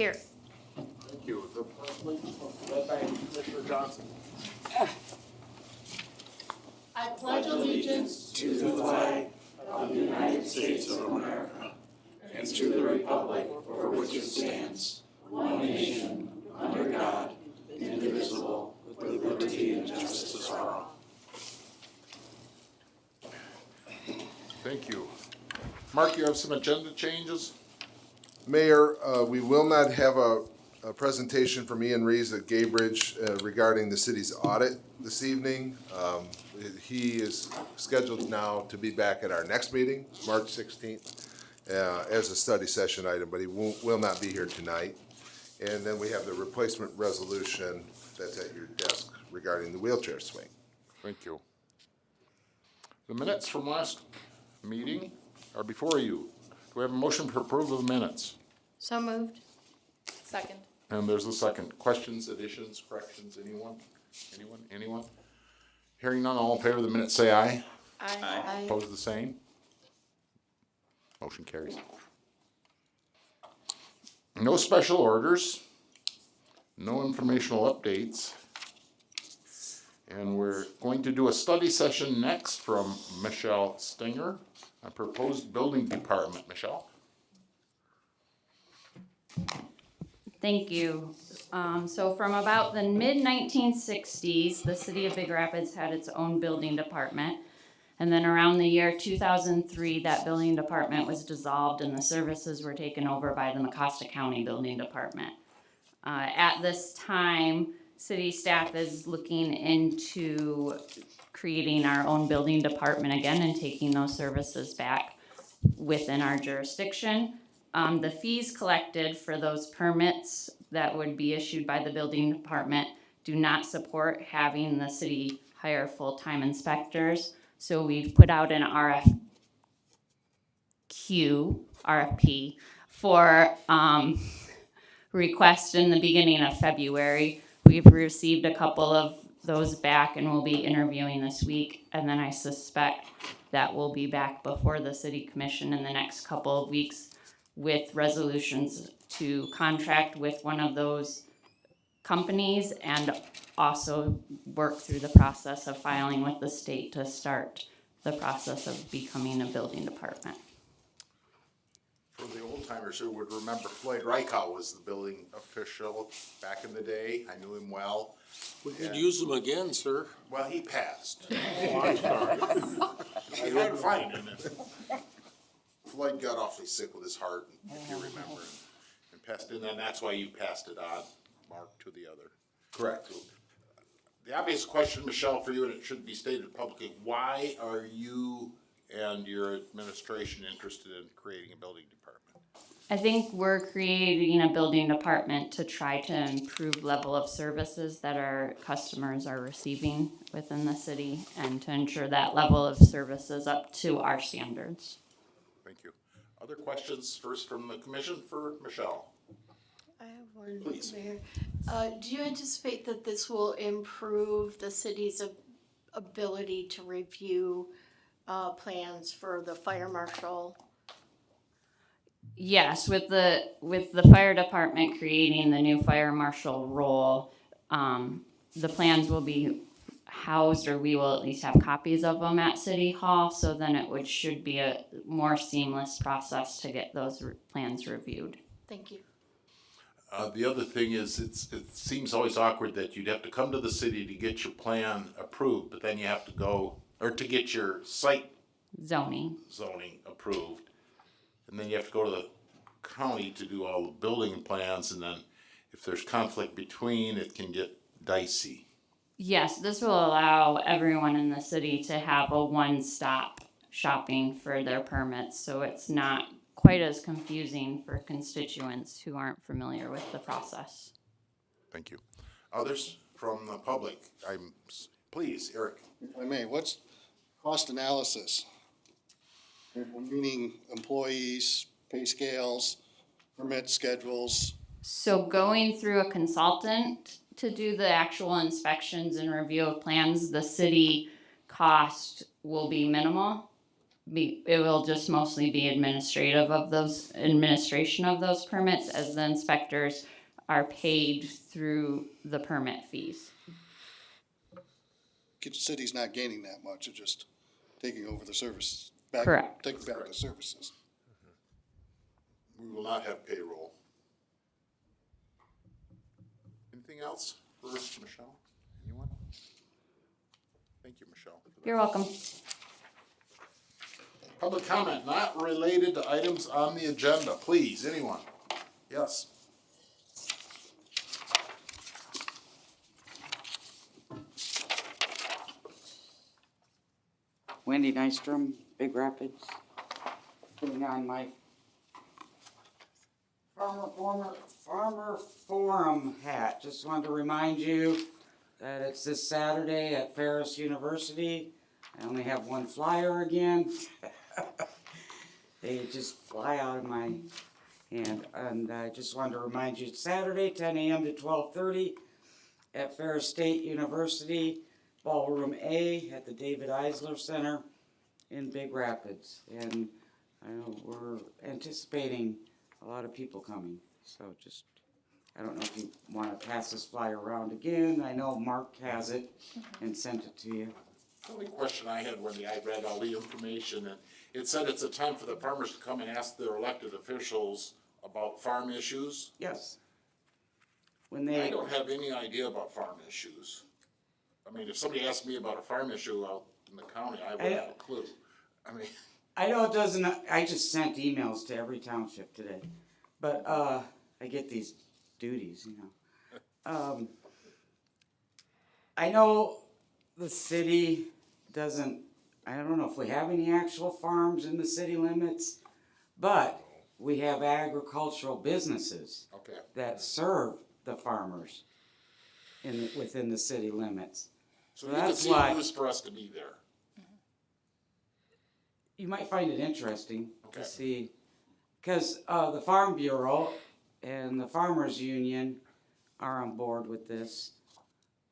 Here. Thank you. The pledge led by Commissioner Johnson. I pledge allegiance to the flag of the United States of America and to the republic for which it stands, one nation, under God, indivisible, with liberty and justice for all. Thank you. Mark, you have some agenda changes? Mayor, we will not have a presentation from Ian Rees at Gaybridge regarding the city's audit this evening. He is scheduled now to be back at our next meeting, March 16th, as a study session item, but he will not be here tonight. And then we have the replacement resolution that's at your desk regarding the wheelchair swing. Thank you. The minutes from last meeting are before you. Do we have a motion for approval of the minutes? So moved. Second. And there's a second. Questions, additions, corrections, anyone? Anyone? Hearing none, all in favor of the minutes say aye. Aye. Opposed, the same. Motion carries. No special orders, no informational updates. And we're going to do a study session next from Michelle Stinger, a proposed building department. Michelle? Thank you. So from about the mid-1960s, the city of Big Rapids had its own building department. And then around the year 2003, that building department was dissolved and the services were taken over by the Mecosta County Building Department. At this time, city staff is looking into creating our own building department again and taking those services back within our jurisdiction. The fees collected for those permits that would be issued by the building department do not support having the city hire full-time inspectors. So we've put out an RFP for request in the beginning of February. We've received a couple of those back and we'll be interviewing this week. And then I suspect that we'll be back before the city commission in the next couple of weeks with resolutions to contract with one of those companies and also work through the process of filing with the state to start the process of becoming a building department. For the old timers who would remember, Floyd Reichow was the building official back in the day. I knew him well. We could use them again, sir. Well, he passed. Oh, I'm sorry. I had to find him. Floyd got awfully sick with his heart, if you remember, and passed in, and that's why you passed it on, Mark, to the other. Correct. The obvious question, Michelle, for you, and it should be stated publicly, why are you and your administration interested in creating a building department? I think we're creating a building department to try to improve level of services that our customers are receiving within the city and to ensure that level of service is up to our standards. Thank you. Other questions, first from the commission for Michelle? I have one, Please. Mayor. Do you anticipate that this will improve the city's ability to review plans for the fire marshal? Yes, with the fire department creating the new fire marshal role, the plans will be housed, or we will at least have copies of them at City Hall, so then it should be a more seamless process to get those plans reviewed. Thank you. The other thing is, it seems always awkward that you'd have to come to the city to get your plan approved, but then you have to go, or to get your site Zoning. approved. And then you have to go to the county to do all the building plans, and then if there's conflict between, it can get dicey. Yes, this will allow everyone in the city to have a one-stop shopping for their permits, so it's not quite as confusing for constituents who aren't familiar with the process. Thank you. Others from the public? Please, Eric. If I may, what's cost analysis? Meaning employees, pay scales, permit schedules. So going through a consultant to do the actual inspections and review of plans, the city cost will be minimal it will just mostly be administration of those permits, as the inspectors are paid through the permit fees. The city's not gaining that much, it's just taking over the service. back- Correct. Taking back the services. We will not have payroll. Anything else for Michelle? Anyone? Thank you, Michelle. for that. You're welcome. Public comment not related to items on the agenda, please, anyone? Yes. Wendy Nystrom, Big Rapids, putting on my Farmer Forum hat. Just wanted to remind you that it's this Saturday at Ferris University. I only have one flyer again. They just fly out of my hand. And I just wanted to remind you, it's Saturday, 10 a.m. to 12:30 at Ferris State University, Ballroom A at the David Eisler Center in Big Rapids. And I know we're anticipating a lot of people coming. So just, I don't know if you want to pass this flyer around again. I know Mark has it and sent it to you. The only question I had when I read all the information, and it said it's a time for the farmers to come and ask their elected officials about farm issues. Yes. When I they, don't have any idea about farm issues. I mean, if somebody asked me about a farm issue out in the county, I wouldn't have a clue. I mean, I know it doesn't, I just sent emails to every township today. But, I get these duties, you know. I know the city doesn't, I don't know if we have any actual farms in the city limits, but we have agricultural businesses okay. that serve the farmers within the city limits. So you can That's see why- a use for us to be there. You might find it interesting Okay. to see, because the Farm Bureau and the Farmers Union are on board with this.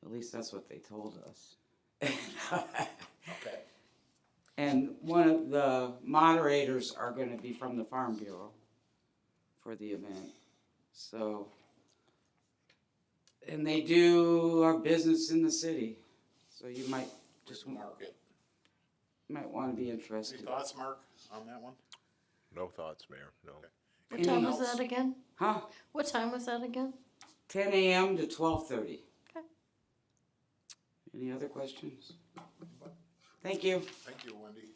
At least that's what they told us. Okay. And one of the moderators are going to be from the Farm Bureau for the event. So, and they do our business in the city. So you might just Market. might want to be Any interested. thoughts, Mark, on that one? No thoughts, Mayor, no. What time was else? that again? Huh? What time was that again? 10 a.m. to 12:30. Okay. Any other questions? Thank you. Thank you, Wendy.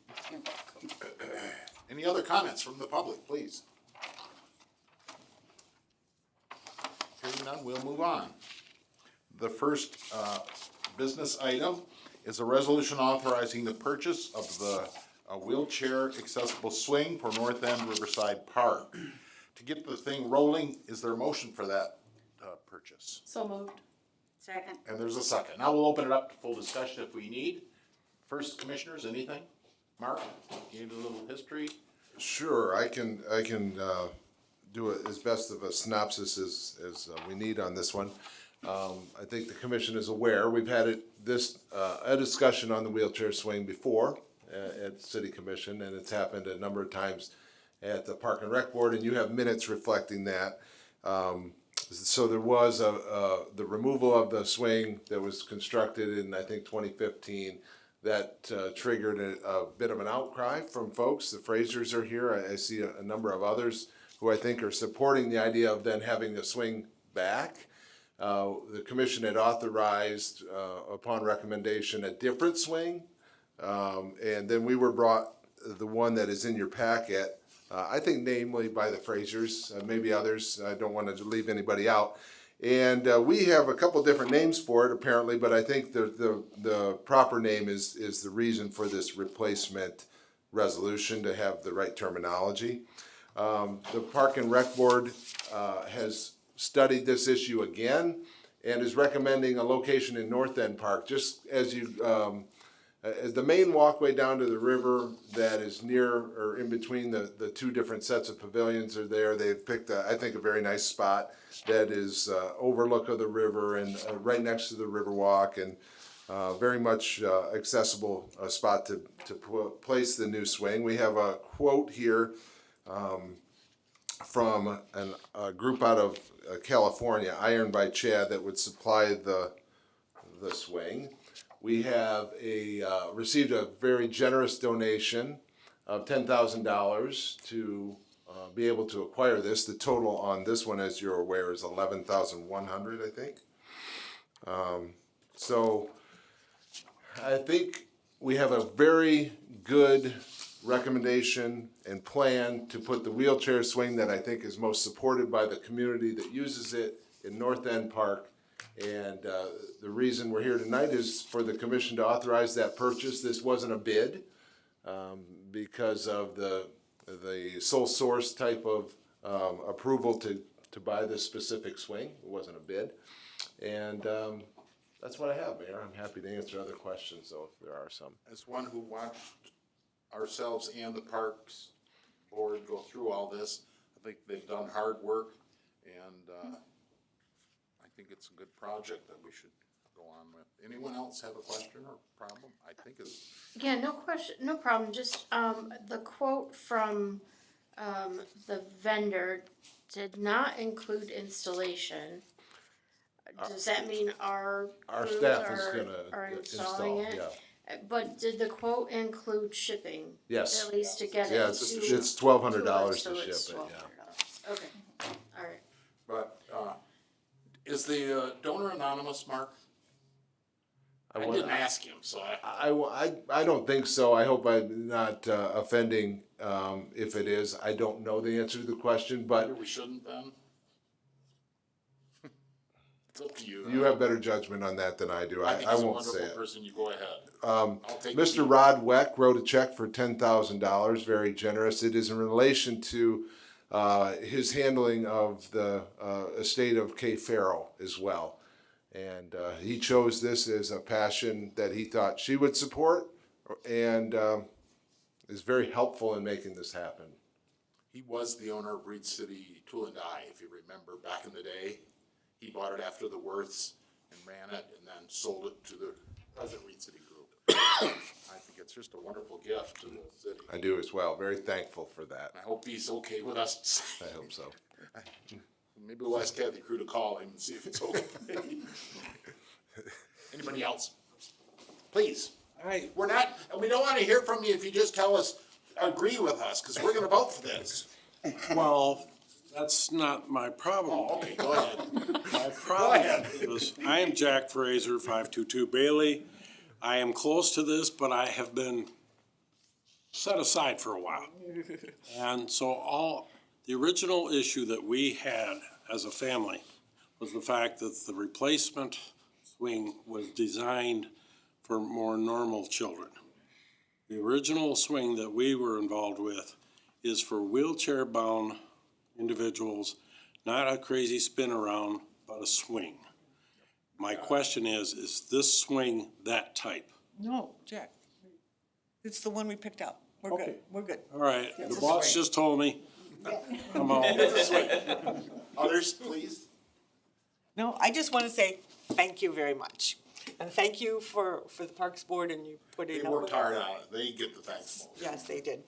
Any other comments from the public, please? Hearing none, we'll move on. The first business item is a resolution authorizing the purchase of the wheelchair accessible swing for North End Riverside Park. To get the thing rolling, is there a motion for that purchase? So moved. Second. And there's a second. Now we'll open it up to full discussion if we need. First, commissioners, anything? Mark, you need a little history? Sure, I can do it as best of a synopsis as we need on this one. I think the commission is aware, we've had a discussion on the wheelchair swing before at city commission, and it's happened a number of times at the Park and Rec Board, and you have minutes reflecting that. So there was the removal of the swing that was constructed in, I think, 2015. That triggered a bit of an outcry from folks. The Frasers are here. I see a number of others who I think are supporting the idea of then having the swing back. The commission had authorized, upon recommendation, a different swing. And then we were brought the one that is in your packet, I think namely by the Frasers, maybe others. I don't want to leave anybody out. And we have a couple different names for it apparently, but I think the proper name is the reason for this replacement resolution to have the right terminology. The Park and Rec Board has studied this issue again and is recommending a location in North End Park, just as you, as the main walkway down to the river that is near or in between the two different sets of pavilions are there. They've picked, I think, a very nice spot that is overlook of the river and right next to the Riverwalk. And very much accessible spot to place the new swing. We have a quote here from a group out of California, Iron by Chad, that would supply the swing. We have received a very generous donation of $10,000 to be able to acquire this. The total on this one, as you're aware, is $11,100, I think. So I think we have a very good recommendation and plan to put the wheelchair swing that I think is most supported by the community that uses it in North End Park. And the reason we're here tonight is for the commission to authorize that purchase. This wasn't a bid because of the sole source type of approval to buy this specific swing. It wasn't a bid. And that's what I have, Mayor. I'm happy to answer other questions, though, if there are some. As one who watched ourselves and the Parks Board go through all this, I think they've done hard work, and I think it's a good project that we should go on with. Anyone else have a question or problem? I think it's, Yeah, no question, no problem, just, the quote from, the vendor did not include installation. Does that mean our crews staff is are gonna installing install, it? yeah. But did the quote include shipping? Yes. At least to get it Yeah, to. it's $1,200 so to ship it's it, yeah. $1,200. Okay, alright. but, is the donor anonymous, Mark? I wa- didn't ask him, so I don't think so. I hope I'm not offending if it is. I don't know the answer to the question, but maybe we shouldn't then. It's up to you. you have better judgment on that than I do. I think I he's a won't say wonderful it. person, you go ahead. I'll take Mr. it. Rod Weck wrote a check for $10,000, very generous. It is in relation to his handling of the estate of Kay Farrell as well. And he chose this as a passion that he thought she would support, and is very helpful in making this happen. He was the owner of Reed City Tool and Die, if you remember, back in the day. He bought it after the Worths and ran it and then sold it to the present Reed City Group. I think it's just a wonderful gift to the city. I do as well. Very thankful for that. I hope he's okay with us. I hope so. Maybe we'll ask Kathy Crew to call him and see if it's okay. Anybody else? Please. All right, We're not, and we don't want to hear from you if you just tell us, agree with us, because we're going to vote for this. well, that's not my problem. Oh, okay, go ahead. My problem ahead. is, I am Jack Fraser, 522 Bailey. I am close to this, but I have been set aside for a while. And so the original issue that we had as a family was the fact that the replacement swing was designed for more normal children. The original swing that we were involved with is for wheelchair-bound individuals, not a crazy spin around, but a swing. My question is this swing that type? No, Jack. It's the one we picked out. We're good, we're good. All right, the boss just told me. I'm all, Others, please? No, I just want to say thank you very much. And thank you for the Parks Board and you putting They up worked with hard it. on it. They get the thanks most. Yes, they did.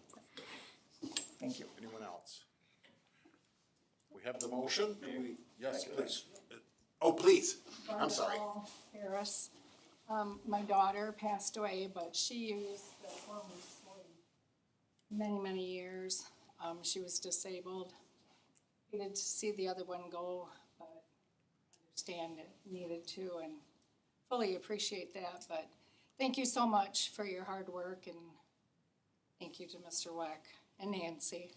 Thank you. Anyone else? We have the motion. Do we- Yes, please. Oh, please. I'm sorry. Barbara Harris. My daughter passed away, but she used the former swing many, many years. She was disabled. Needed to see the other one go, but understand it needed to and fully appreciate that. But thank you so much for your hard work and thank you to Mr. Weck and Nancy,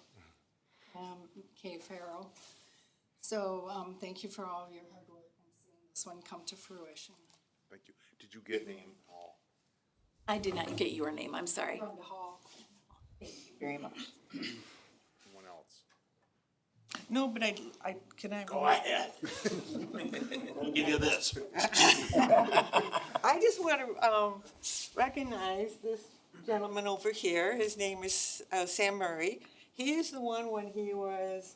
Kay Farrell. So, thank you for all of your hard work and seeing this one come to fruition. Thank you. Did you get name? Oh, I did not get your name, I'm sorry. From the hall. Thank you very much. anyone else? No, but can I? Go ahead. We'll give you this. I just want to recognize this gentleman over here. His name is Sam Murray. He is the one when he was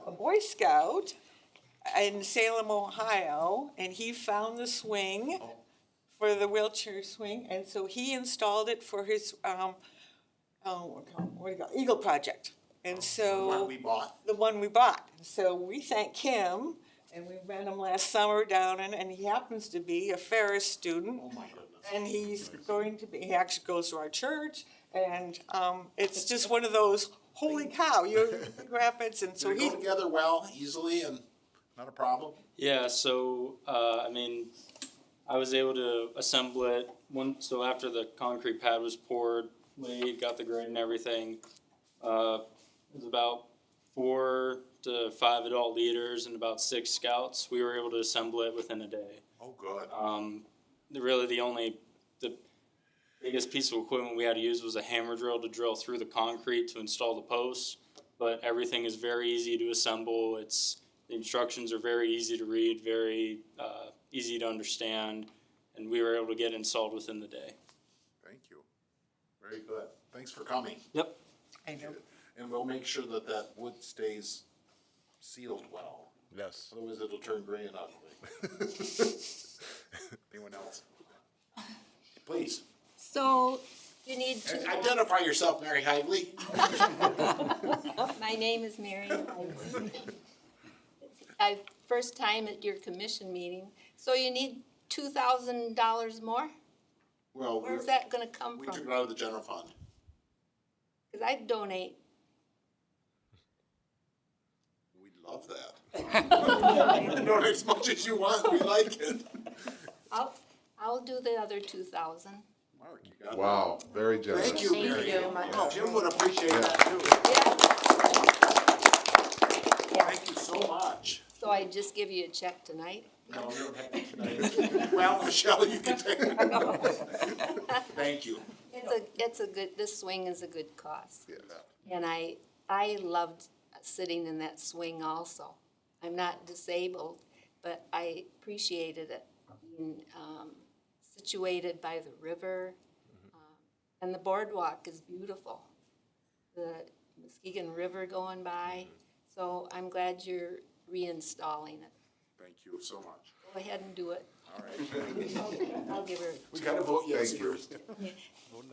a Boy Scout in Salem, Ohio, and he found the swing for the wheelchair swing, and so he installed it for his, what do you call it, Eagle Project. And so. One we bought. The one we bought. So we thank him, and we met him last summer down in, and he happens to be a Ferris student. Oh my goodness. And he's going to be, he actually goes to our church, and, it's just one of those, holy cow, you're in Big Rapids, and so Did it he. go together well, easily, and not a problem? Yeah, so, I mean, I was able to assemble it so after the concrete pad was poured, laid, got the grid and everything. It was about 4 to 5 adult leaders and about 6 scouts. We were able to assemble it within a day. Oh, good. The biggest piece of equipment we had to use was a hammer drill to drill through the concrete to install the posts. But everything is very easy to assemble. The instructions are very easy to read, very easy to understand, and we were able to get installed within the day. Thank you. Very good. Thanks for coming. Yep. I know. And we'll make sure that that wood stays sealed well. Yes. Otherwise it'll turn gray and ugly. Anyone else? Please, So you need to, identify yourself, Mary Hively. my name is Mary. First time at your commission meeting. So you need $2,000 more? Well, Where's that gonna come we took from? it out of the general fund. Cause I'd donate. We'd love that. Donate as much as you want, we like it. I'll do the other 2,000. Mark, you got it. Wow, very generous. Thank you, Thank Mary. you very much. Oh, Jim would appreciate that too. Yeah. Thank you so much. So I just give you a check tonight? No, you don't have to tonight. Well, Michelle, you can take it. Thank you. It's a good, this swing is a good cause. Yeah. And I loved sitting in that swing also. I'm not disabled, but I appreciated it being situated by the river. And the boardwalk is beautiful. The Muskegon River going by. So I'm glad you're reinstalling it. Thank you so much. Go ahead and do it. All right. I'll give her. We gotta vote yes Thank you. first. Can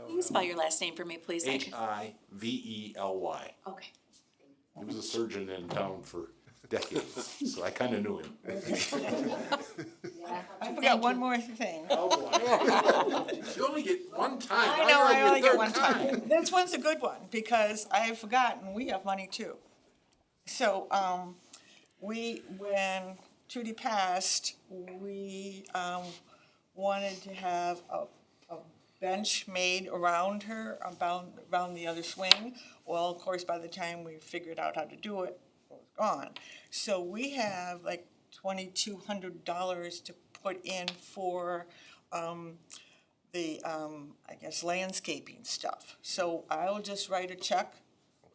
you spell your last name for me, please? Hively. Okay. He was a surgeon in town for decades, so I kinda knew him. I forgot one more thing. Oh, boy. You only get one time. I Now know, you're on I your only get third one time. This one's a good one, because I have forgotten, we have money too. So, when Trudy passed, we, wanted to have a bench made around her, around the other swing. Well, of course, by the time we figured out how to do it, it was gone. So we have like $2,200 to put in for, I guess, landscaping stuff. So I'll just write a check,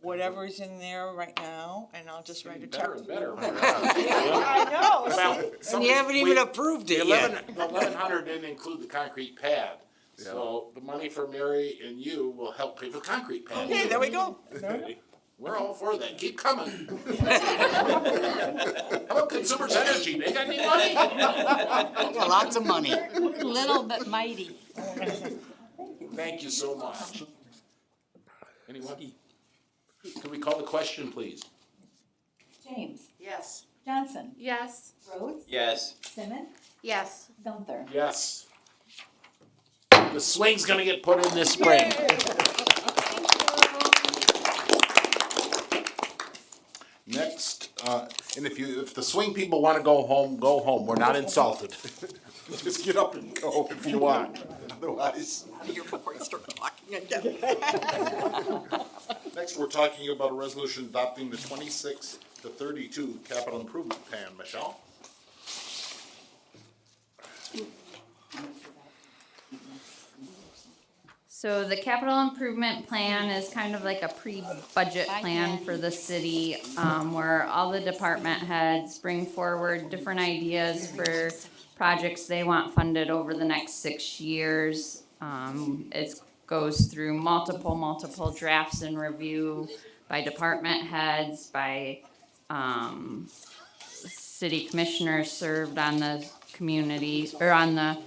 whatever's in there right now, and I'll just write a check. Better and better. I know. Well, And you haven't even approved it yet. 1,100 didn't include the concrete pad. So the money for Mary and you will help pay for the concrete pad. Okay, there we go. We're all for that. Keep coming. How about Consumers Energy? They got any money? Lots of money. Little but mighty. Thank you so much. Anyone? Can we call the question, please? James. Yes. Johnson. Yes. Rhodes. Yes. Simmons. Yes. Gunther. Yes. The swing's gonna get put in this spring. Next, and if the swing people wanna go home, go home. We're not insulted. Just get up and go if you want. Otherwise. Here before you start talking again. Next, we're talking about a resolution adopting the 26 to 32 capital improvement plan. Michelle? So the capital improvement plan is kind of like a pre-budget plan for the city, where all the department heads bring forward different ideas for projects they want funded over the next 6 years. It goes through multiple drafts and review by department heads, by, city commissioners served on the community, or on the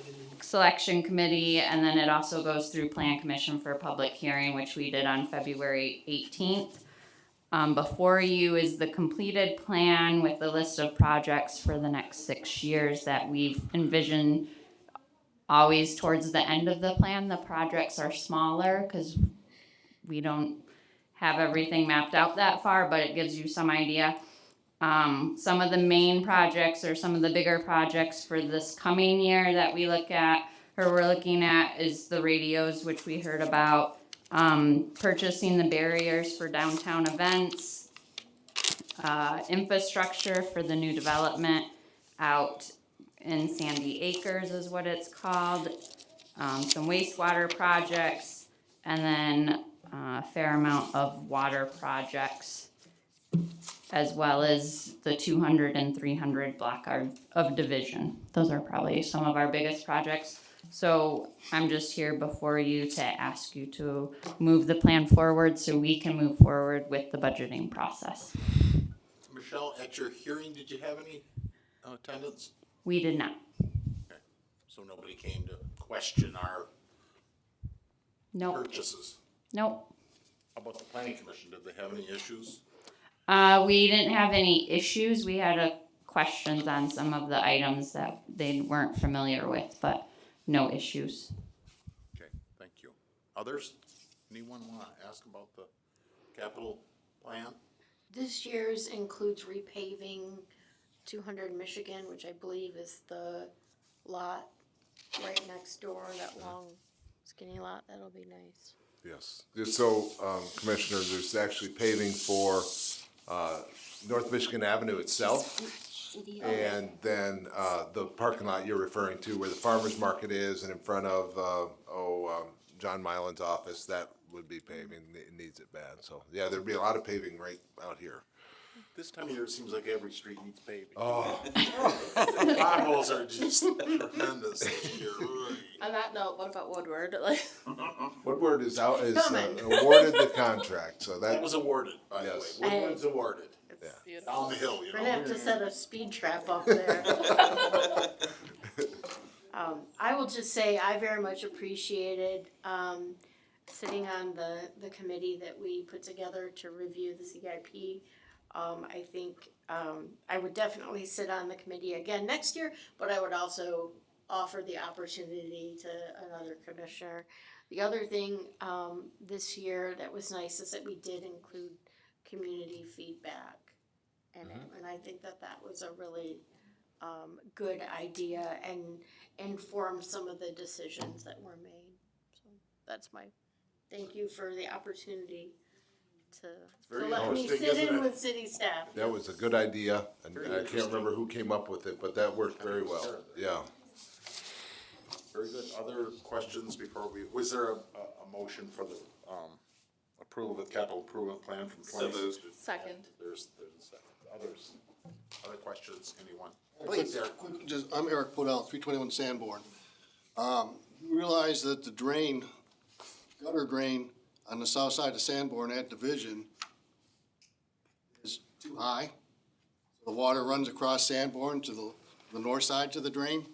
selection committee, and then it also goes through plan commission for a public hearing, which we did on February 18th. Before you is the completed plan with the list of projects for the next 6 years that we've envisioned. Always towards the end of the plan, the projects are smaller because we don't have everything mapped out that far, but it gives you some idea. Some of the main projects or some of the bigger projects for this coming year that we look at, or we're looking at, is the radios, which we heard about, purchasing the barriers for downtown events, infrastructure for the new development out in Sandy Acres is what it's called, some wastewater projects, and then a fair amount of water projects, as well as the 200 and 300 block of division. Those are probably some of our biggest projects. So I'm just here before you to ask you to move the plan forward so we can move forward with the budgeting process. Michelle, at your hearing, did you have any attendance? We did not. Okay. So nobody came to question our Nope. purchases? Nope. How about the planning commission? Did they have any issues? We didn't have any issues. We had questions on some of the items that they weren't familiar with, but no issues. Okay, thank you. Others? Anyone want to ask about the capital plan? This year's includes repaving 200 Michigan, which I believe is the lot right next door, that long skinny lot. That'll be nice. Yes. So, Commissioner, there's actually paving for North Michigan Avenue itself. And then the parking lot you're referring to where the farmer's market is and in front of, John Mylan's office, that would be paving. It needs it bad. So, yeah, there'd be a lot of paving right out here. This time of year, it seems like every street needs paving. Oh, Potholes are just tremendous this year. On that note, what about Woodward? Like, Woodward is out, is Coming. awarded the contract, so That that, was awarded, by the way. Yes. Woodward's awarded. it's Yeah. beautiful. Down the hill, you We're gonna have know? to set a speed trap up there. I will just say I very much appreciated sitting on the committee that we put together to review the CIP. I think I would definitely sit on the committee again next year, but I would also offer the opportunity to another commissioner. The other thing this year that was nice is that we did include community feedback in it, and I think that was a really good idea and informed some of the decisions that were made. So that's my thank you for the opportunity to Very let me interesting, sit isn't in it? with city staff. that was a good idea, and Very I can't interesting. remember who came up with it, but that worked very well, yeah. Very good. Other questions before was there a motion for the, approval of the capital improvement plan from twenty? Second. There's a second. Others, other questions, anyone? Quick- quick, just, I'm Eric Podell, 321 Sanborn. You realize that the drain, gutter drain on the south side of Sanborn at Division is too high? The water runs across Sanborn to the north side to the drain?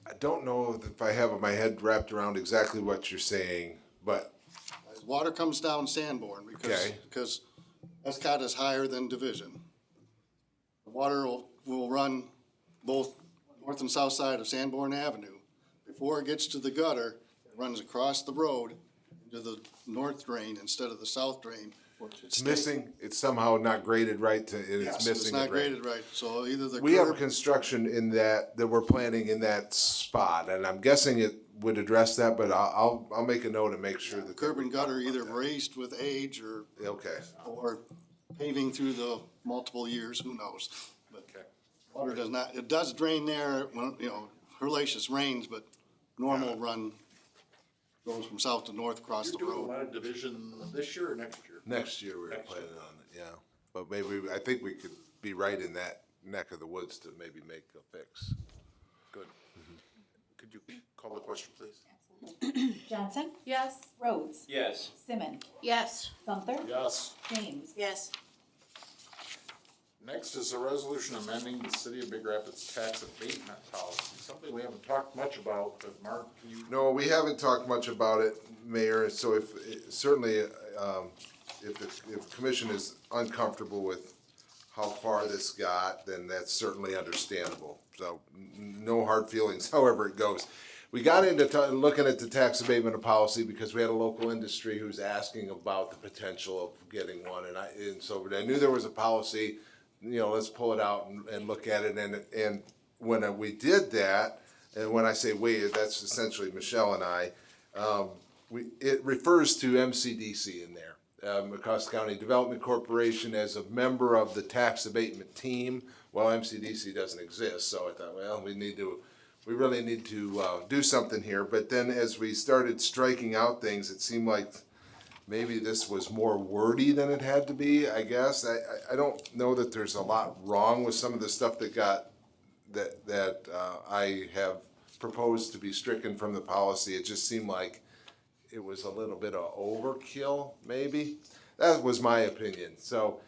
I don't know if I have my head wrapped around exactly what you're saying, but, As water comes down Sanborn, Okay. because Escott is higher than Division. The water will run both north and south side of Sanborn Avenue. Before it gets to the gutter, it runs across the road into the north drain instead of the south drain. it's missing, it's somehow not graded right to, it's Yes, missing it's a not drain. graded right, so either the We have curb, construction in that we're planning in that spot, and I'm guessing it would address that, but I'll make a note and make sure the curb and gutter either raised with age Okay, or paving through the multiple years, who knows? But Okay. water does not, it does drain there when, hellacious rains, but normal run goes from south to north across You're the doing a road. lot of division this year or next year? next year we were Next year. planning on it, yeah, but maybe, I think we could be right in that neck of the woods to maybe make a fix. Good. Could you call the question, please? Johnson? Yes. Rhodes? Yes. Simmons? Yes. Gunther? Yes. James? Yes. Next is a resolution amending the City of Big Rapids tax abatement policy, something we haven't talked much about, but Mark, can you? No, we haven't talked much about it, Mayor, so if, certainly, if the commission is uncomfortable with how far this got, then that's certainly understandable. So, no hard feelings, however it goes. We got into looking at the tax abatement policy because we had a local industry who's asking about the potential of getting one, and so I knew there was a policy, you know, let's pull it out and look at it, and when we did that, and when I say we, that's essentially Michelle and I, it refers to MCDC in there, Mecosta County Development Corporation, as a member of the tax abatement team. Well, MCDC doesn't exist, so I thought, well, we really need to do something here. But then as we started striking out things, it seemed like maybe this was more wordy than it had to be, I guess. I don't know that there's a lot wrong with some of the stuff that I have proposed to be stricken from the policy. It just seemed like it was a little bit of overkill, maybe. That was my opinion. So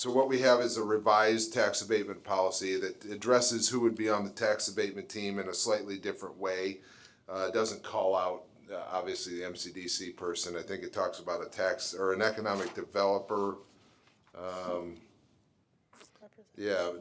what we have is a revised tax abatement policy that addresses who would be on the tax abatement team in a slightly different way. It doesn't call out, obviously, the MCDC person. I think it talks about a tax or an economic developer.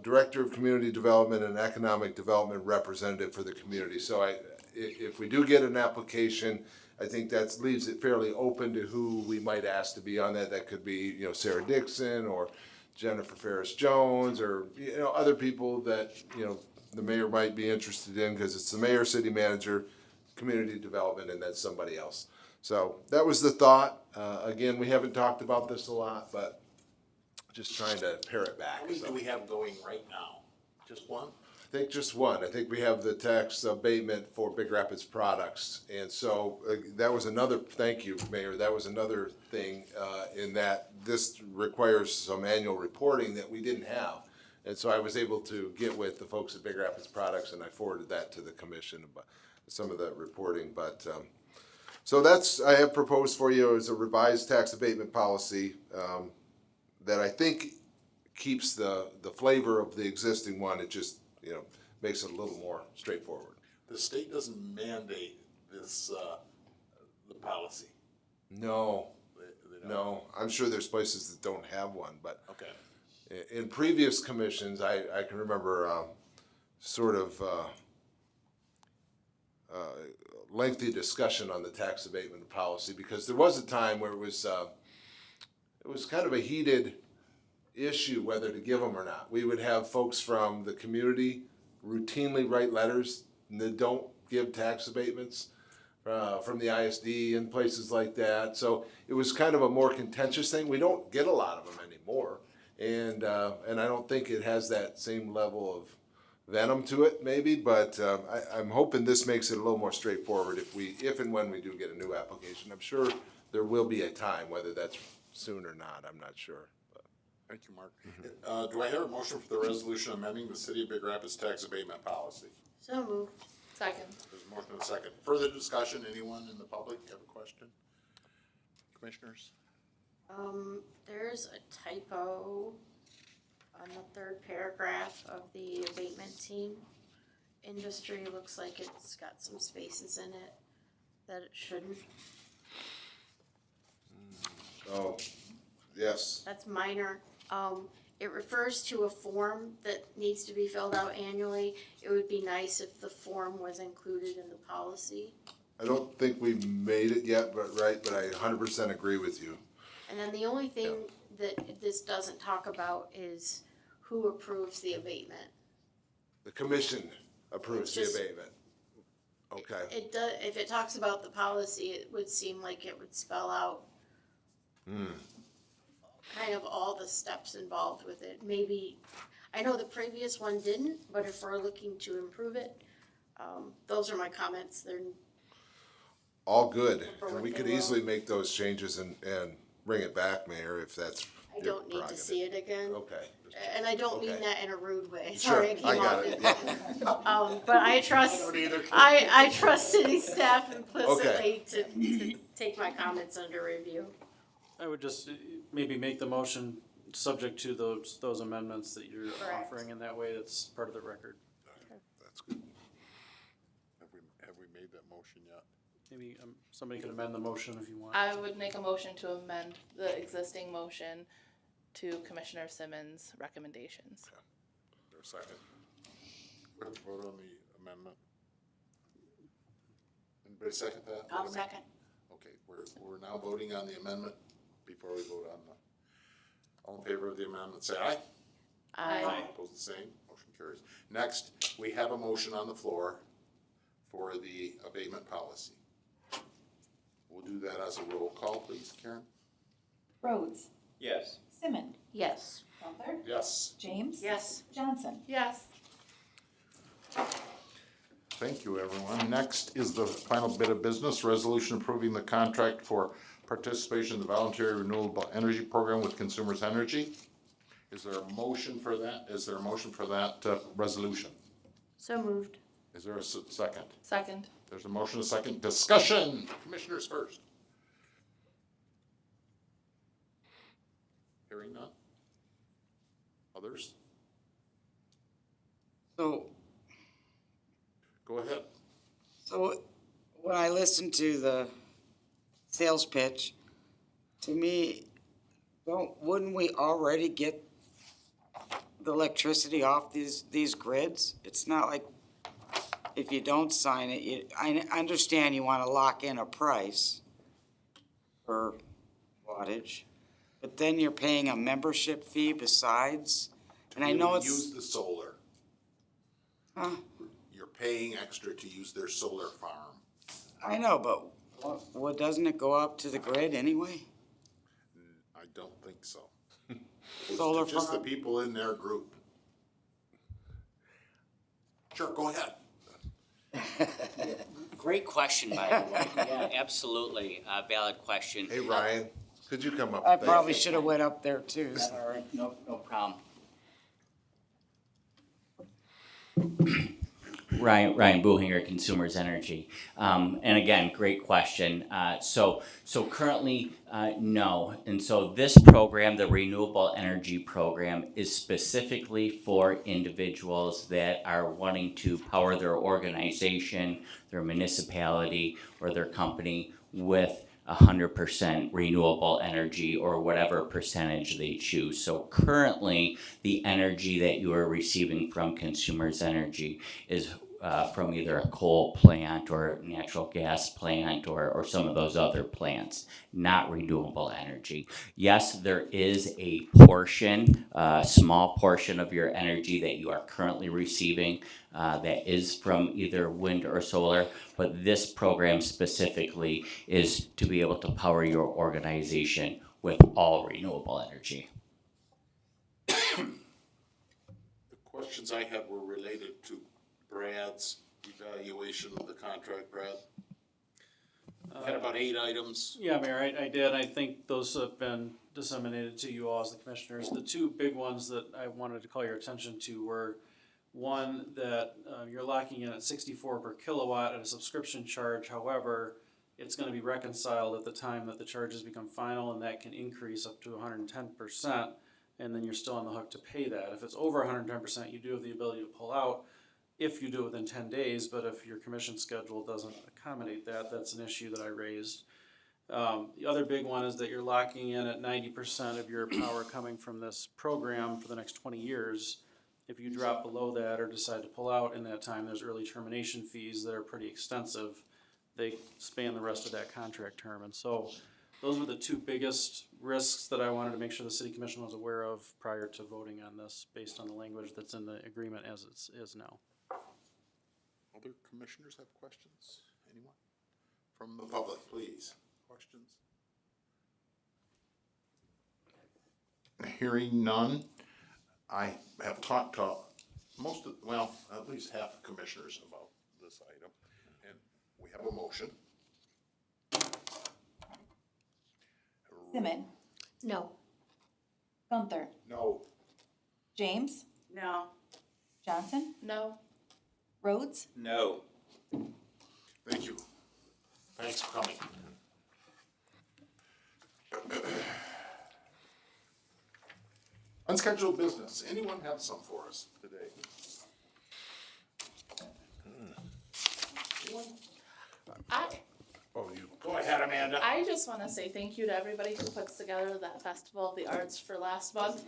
Director of Community Development and Economic Development Representative for the community. So if we do get an application, I think that leaves it fairly open to who we might ask to be on that. That could be, you know, Sarah Dixon or Jennifer Ferris Jones, or, you know, other people that, you know, the mayor might be interested in, because it's the mayor, city manager, community development, and then somebody else. So that was the thought. Again, we haven't talked about this a lot, but just trying to pare it back. How many do we have going right now? Just one? I think just one. I think we have the tax abatement for Big Rapids products. And so that was another, thank you, Mayor, that was another thing in that this requires some annual reporting that we didn't have. And so I was able to get with the folks at Big Rapids Products, and I forwarded that to the commission about some of that reporting. But so that's, I have proposed for you as a revised tax abatement policy that I think keeps the flavor of the existing one. It just, you know, makes it a little more straightforward. The state doesn't mandate this, the policy. No, They don't. no, I'm sure there's places that don't have one, but Okay. in previous commissions, I can remember sort of lengthy discussion on the tax abatement policy, because there was a time where it was kind of a heated issue whether to give them or not. We would have folks from the community routinely write letters that don't give tax abatements from the ISD and places like that. So it was kind of a more contentious thing. We don't get a lot of them anymore, and I don't think it has that same level of venom to it, maybe. But I'm hoping this makes it a little more straightforward if and when we do get a new application. I'm sure there will be a time, whether that's soon or not, I'm not sure. Thank you, Mark. Do I hear a motion for the resolution amending the City of Big Rapids tax abatement policy? So moved. Second. There's a motion and a second. Further discussion? Anyone in the public have a question? Commissioners? There's a typo on the third paragraph of the abatement team. Industry looks like it's got some spaces in it that it shouldn't. Oh, yes. That's minor. It refers to a form that needs to be filled out annually. It would be nice if the form was included in the policy. I don't think we made it yet, but I 100% agree with you. And then the only thing that this doesn't talk about is who approves the abatement. The commission approves the It's just- abatement. Okay. It does, if it talks about the policy, it would seem like it would spell out kind of all the steps involved with it. Maybe, I know the previous one didn't, but if we're looking to improve it, those are my comments. They're, All good. For And what we they could will. easily make those changes and bring it back, Mayor, if that's I your don't need to prerogative. see it again. Okay. And I don't mean Okay. that in a rude way. Sure, Sorry, it I came got off. it. It. But I trust, don't either. I trust city staff implicitly to take my comments under review. I would just maybe make the motion subject to those amendments that you're Correct. offering, and that way it's part of the record. That's good. Have we made that motion yet? Maybe somebody could amend the motion if you want. I would make a motion to amend the existing motion to Commissioner Simmons' recommendations. Is there a second? Let's vote on the amendment. Anybody second that? I'll second. Okay, we're now voting on the amendment. Before we vote on all in favor of the amendment, say aye. Aye. Opposed, the same, motion carries. Next, we have a motion on the floor for the abatement policy. We'll do that as a roll call, please, Karen? Rhodes, Yes. Simmons, Yes. Gunther, Yes. James. Yes. Johnson. Yes. Thank you, everyone. Next is the final bit of business, resolution approving the contract for participation in the voluntary renewable energy program with Consumers Energy. Is there a motion for that? Is there a motion for that resolution? So moved. Is there a second? Second. There's a motion, a second. Discussion. Commissioners first. Hearing none. Others? So, Go ahead. so when I listened to the sales pitch, to me, wouldn't we already get the electricity off these grids? It's not like if you don't sign it, I understand you wanna lock in a price per wattage, but then you're paying a membership fee besides, and I know it's. Use the solar. Huh? You're paying extra to use their solar farm. I know, but what, doesn't it go up to the grid anyway? I don't think so. Solar Just the farm? people in their group. Sure, go ahead. Great question, by the way. Yeah, absolutely, valid question. Hey, Ryan, could you come up? I Thank probably you. should have went up there too. All right, no problem. Ryan Buchinger, Consumers Energy. And again, great question. So currently, no. And so this program, the Renewable Energy Program, is specifically for individuals that are wanting to power their organization, their municipality, or their company with 100% renewable energy or whatever percentage they choose. So currently, the energy that you are receiving from Consumers Energy is from either a coal plant or natural gas plant or some of those other plants, not renewable energy. Yes, there is a portion, a small portion of your energy that you are currently receiving that is from either wind or solar, but this program specifically is to be able to power your organization with all renewable energy. The questions I had were related to Brad's evaluation of the contract, Brad. Had about 8 items. Yeah, Mayor, I did. I think those have been disseminated to you all as the commissioners. The two big ones that I wanted to call your attention to were, one, that you're locking in at 64 per kilowatt at a subscription charge. However, it's going to be reconciled at the time that the charges become final, and that can increase up to 110%, and then you're still on the hook to pay that. If it's over 110%, you do have the ability to pull out if you do it within 10 days, but if your commission schedule doesn't accommodate that, that's an issue that I raised. The other big one is that you're locking in at 90% of your power coming from this program for the next 20 years. If you drop below that or decide to pull out in that time, there's early termination fees that are pretty extensive. They span the rest of that contract term. And so those were the two biggest risks that I wanted to make sure the city commission was aware of prior to voting on this based on the language that's in the agreement as it is now. Other commissioners have questions? Anyone? From the public, please. Questions? Hearing none, I have talked to at least half the commissioners about this item, and we have a motion. Simmons, No. Gunther, No. James, No. Johnson, No. Rhodes, No. Thank you. Thanks for coming. Unscheduled business, anyone have some for us today? Oh, you. Go ahead, Amanda. I just wanna say thank you to everybody who puts together that Festival of the Arts for last month.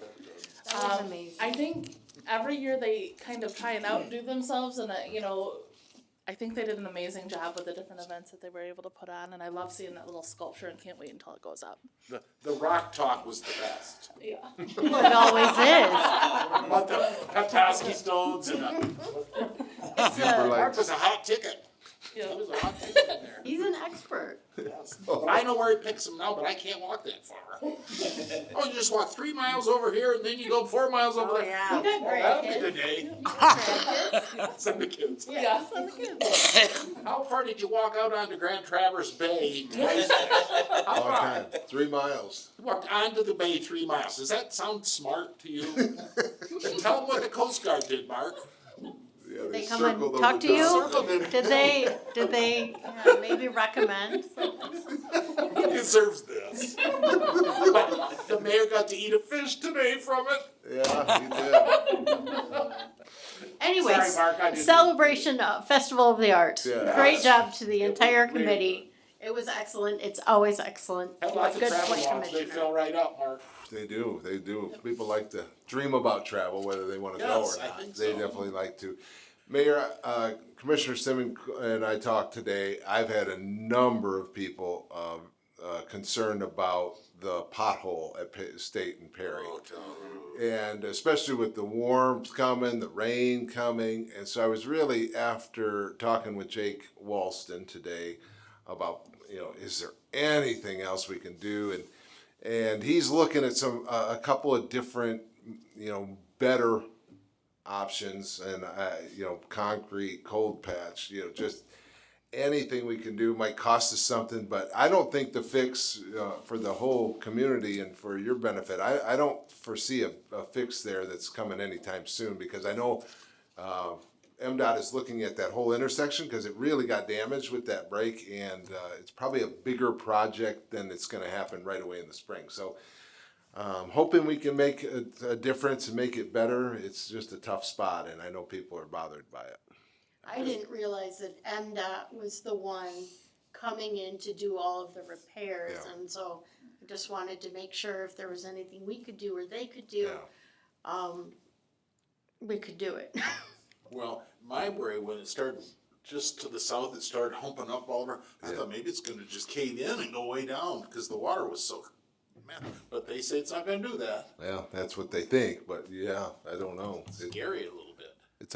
That was amazing. I think every year they kind of try and outdo themselves and, you know, I think they did an amazing job with the different events that they were able to put on, and I love seeing that little sculpture and can't wait until it goes up. The rock talk was the best. Yeah. Well, it always is. About the Petoskey stones and Mark was a hot ticket. Yeah. He was a hot ticket in there. He's an expert. I know where he picks them now, but I can't walk that far. Oh, you just walk 3 miles over here and then you go 4 miles over there. You got great That'll be kids. the day. Send the kids. Yeah, send the kids. How far did you walk out onto Grand Traverse Bay? How Long far? time, 3 miles. You walked onto the bay 3 miles. Does that sound smart to you? Then tell them what the Coast Guard did, Mark. Yeah, They come circled and over talk to the- you? Circled it. Did they maybe recommend? He deserves this. But the mayor got to eat a fish today from it. Yeah, he did. Anyways, Sorry, Mark, I didn't- celebration, Festival of the Arts. Yeah. Great job to the entire committee. It was excellent. It's always excellent. Have lots of Good travel point, logs. They Commissioner. fill right up, Mark. They do. People like to dream about travel, whether they wanna go Yes, or I not. think They so. definitely like to. Mayor, Commissioner Simmons and I talked today. I've had a number of people, concerned about the pothole at State and Perry. And especially with the warmth coming, the rain coming, and so I was really, after talking with Jake Walston today about, is there anything else we can do? And he's looking at a couple of different, better options, and concrete, cold patch, just anything we can do might cost us something, but I don't think the fix for the whole community and for your benefit, I don't foresee a fix there that's coming anytime soon, because I know MDOT is looking at that whole intersection, because it really got damaged with that break, and it's probably a bigger project than it's gonna happen right away in the spring. So hoping we can make a difference and make it better. It's just a tough spot, and I know people are bothered by it. I didn't realize that MDOT was the one coming in to do all of the repairs, Yeah. and so I just wanted to make sure if there was anything we could do or they could do, we could do it. Well, my worry, when it started just to the south, it started humping up all over. I thought maybe it's gonna just cave in and go way down, because the water was so, man, but they say it's not gonna do that. Well, that's what they think, but yeah, I don't know. Scary a little bit. It's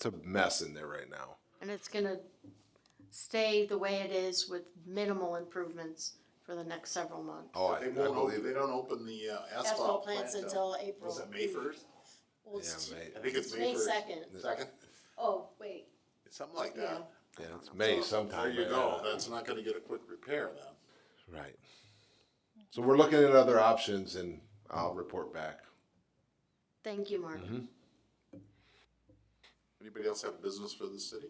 a mess in there right now. And it's gonna stay the way it is with minimal improvements for the next several months. Oh, I believe They it. don't open the Asphalt asphalt plants plant until April. Was it May 1st? Well, it's Yeah, May. I think it's May May 1st. 2nd. Second? Oh, wait, Something like that. Yeah, it's May sometime. There you yeah. go. That's not gonna get a quick repair then. Right. So we're looking at other options, and I'll report back. thank you, Mark. Anybody else have business for the city?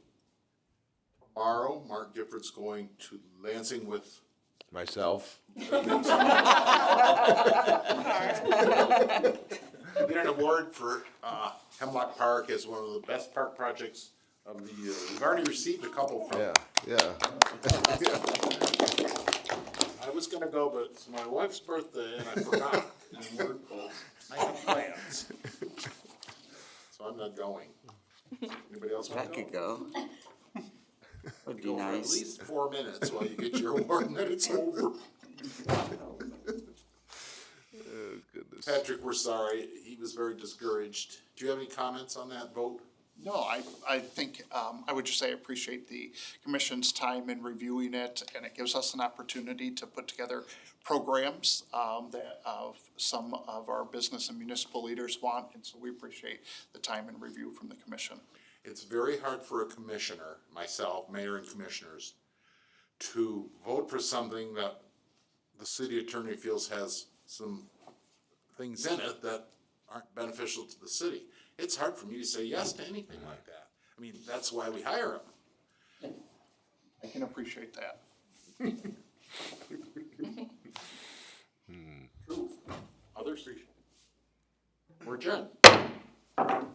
Tomorrow, Mark Gifford's going to Lansing with Myself. Get an award for Hemlock Park as one of the best park projects of the year. We've already received a couple from. Yeah. I was gonna go, but it's my wife's birthday and I forgot. And I have plans. So I'm not going. Anybody else I want to could go? go. Would be Go for at nice. least 4 minutes while you get your award and then it's over. Oh, goodness. Patrick, we're sorry. He was very discouraged. Do you have any comments on that vote? No, I think, I would just say I appreciate the commission's time in reviewing it, and it gives us an opportunity to put together programs, that, some of our business and municipal leaders want, and so we appreciate the time and review from the commission. It's very hard for a commissioner, myself, mayor and commissioners, to vote for something that the city attorney feels has some things in it that aren't beneficial to the city. It's hard for me to say yes to anything like that. I mean, that's why we hire them. I can appreciate that. True. Others? We're adjourned.